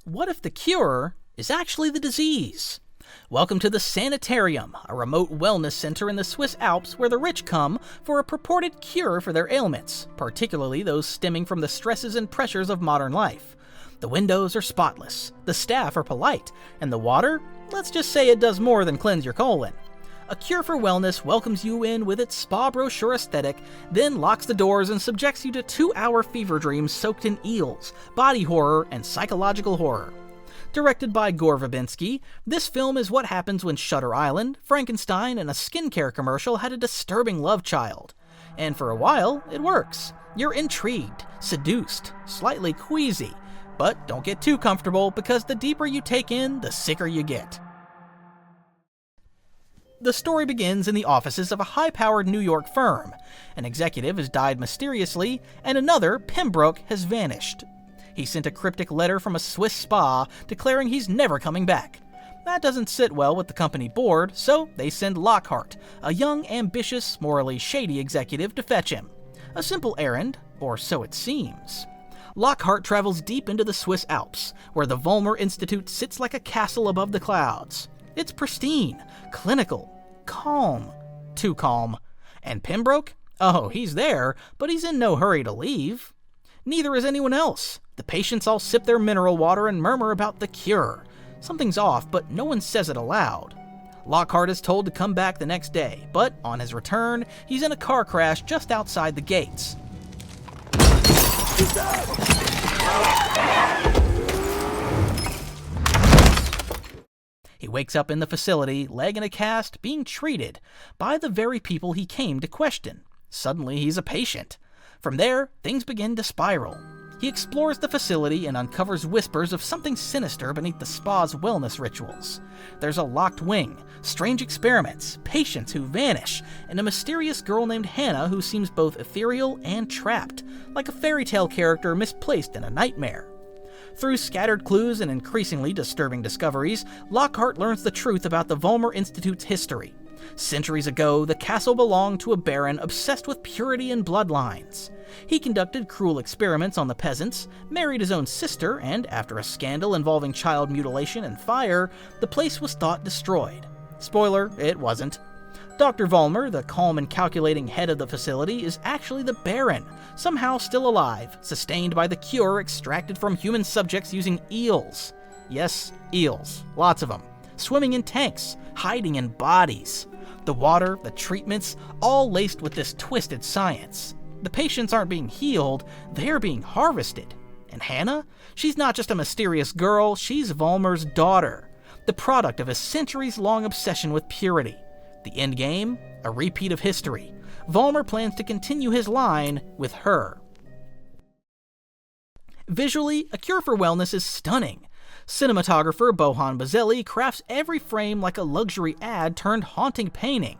What if the cure is actually the disease? Welcome to the Sanitarium, a remote wellness center in the Swiss Alps where the rich come for a purported cure for their ailments, particularly those stemming from the stresses and pressures of modern life. The windows are spotless, the staff are polite, and the water, let's just say it does more than cleanse your colon. A Cure for Wellness welcomes you in with its spa brochure aesthetic, then locks the doors and subjects you to 2-hour fever dreams soaked in eels, body horror, and psychological horror. Directed by Gore Verbinski, this film is what happens when Shutter Island, Frankenstein, and a skincare commercial had a disturbing love child. And for a while, it works. You're intrigued, seduced, slightly queasy. But don't get too comfortable, because the deeper you take in, the sicker you get. The story begins in the offices of a high-powered New York firm. An executive has died mysteriously, and another, Pembroke, has vanished. He sent a cryptic letter from a Swiss spa declaring he's never coming back. That doesn't sit well with the company board, so they send Lockhart, a young, ambitious, morally shady executive, to fetch him. A simple errand, or so it seems. Lockhart travels deep into the Swiss Alps, where the Vollmer Institute sits like a castle above the clouds. It's pristine, clinical, calm. Too calm. And Pembroke? Oh, he's there, but he's in no hurry to leave. Neither is anyone else. The patients all sip their mineral water and murmur about the cure. Something's off, but no one says it aloud. Lockhart is told to come back the next day, but on his return, he's in a car crash just outside the gates. He wakes up in the facility, leg in a cast, being treated by the very people he came to question. Suddenly, he's a patient. From there, things begin to spiral. He explores the facility and uncovers whispers of something sinister beneath the spa's wellness rituals. There's a locked wing, strange experiments, patients who vanish, and a mysterious girl named Hannah who seems both ethereal and trapped, like a fairy tale character misplaced in a nightmare. Through scattered clues and increasingly disturbing discoveries, Lockhart learns the truth about the Vollmer Institute's history. Centuries ago, the castle belonged to a baron obsessed with purity and bloodlines. He conducted cruel experiments on the peasants, married his own sister, and after a scandal involving child mutilation and fire, the place was thought destroyed. Spoiler, it wasn't. Dr. Vollmer, the calm and calculating head of the facility, is actually the Baron, somehow still alive, sustained by the cure extracted from human subjects using eels. Yes, eels. Lots of them. Swimming in tanks, hiding in bodies. The water, the treatments, all laced with this twisted science. The patients aren't being healed, they're being harvested. And Hannah? She's not just a mysterious girl, she's Vollmer's daughter, the product of a centuries-long obsession with purity. The endgame? A repeat of history. Vollmer plans to continue his line with her. Visually, A Cure for Wellness is stunning. Cinematographer Bohan Bazelli crafts every frame like a luxury ad turned haunting painting.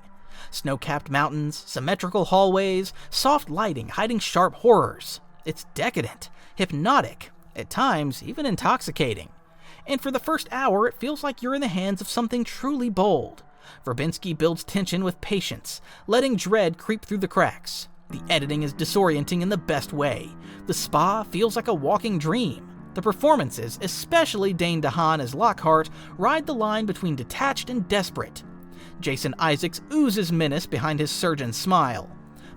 Snow-capped mountains, symmetrical hallways, soft lighting hiding sharp horrors. It's decadent, hypnotic, at times even intoxicating. And for the first hour, it feels like you're in the hands of something truly bold. Verbinski builds tension with patience, letting dread creep through the cracks. The editing is disorienting in the best way. The spa feels like a walking dream. The performances, especially Dane DeHaan as Lockhart, ride the line between detached and desperate. Jason Isaacs oozes menace behind his surgeon smile.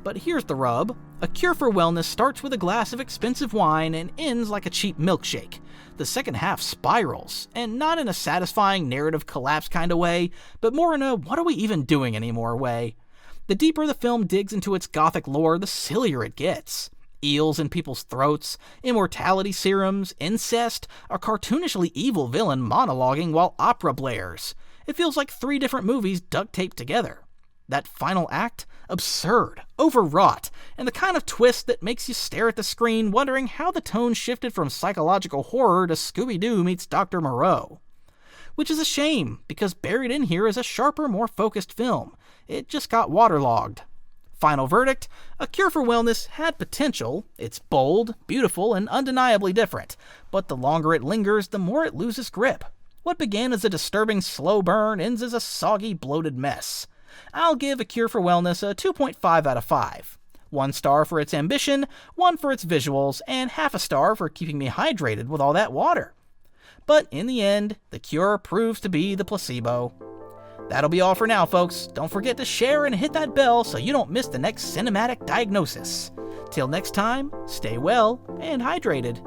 But here's the rub. A Cure for Wellness starts with a glass of expensive wine and ends like a cheap milkshake. The second half spirals, and not in a satisfying narrative collapse kind of way, but more in a what are we even doing anymore way. The deeper the film digs into its gothic lore, the sillier it gets. Eels in people's throats, immortality serums, incest, a cartoonishly evil villain monologuing while opera blares. It feels like 3 different movies duct-taped together. That final act? Absurd, overwrought, and the kind of twist that makes you stare at the screen wondering how the tone shifted from psychological horror to Scooby-Doo meets Dr. Moreau. Which is a shame, because buried in here is a sharper, more focused film. It just got waterlogged. Final verdict, A Cure for Wellness had potential. It's bold, beautiful, and undeniably different, but the longer it lingers, the more it loses grip. What began as a disturbing slow burn ends as a soggy, bloated mess. I'll give A Cure for Wellness a 2.5 out of 5. 1 star for its ambition, 1 for its visuals, and half a star for keeping me hydrated with all that water. But in the end, the cure proves to be the placebo. That'll be all for now, folks. Don't forget to share and hit that bell so you don't miss the next cinematic diagnosis. Till next time, stay well and hydrated.